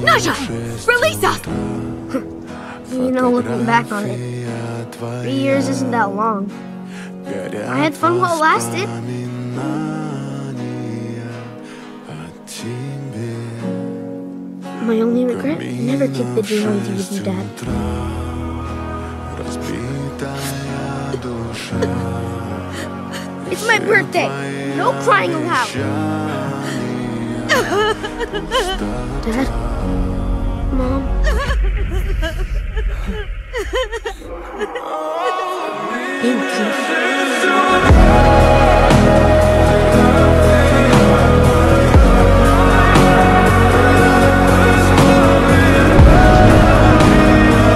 Ne Zha, release us! You know, looking back on it, 3 years isn't that long. I had fun while it lasted. My only regret, never kicked the dream on with you, Dad. It's my birthday! No crying aloud! Dad? Mom? Thank you.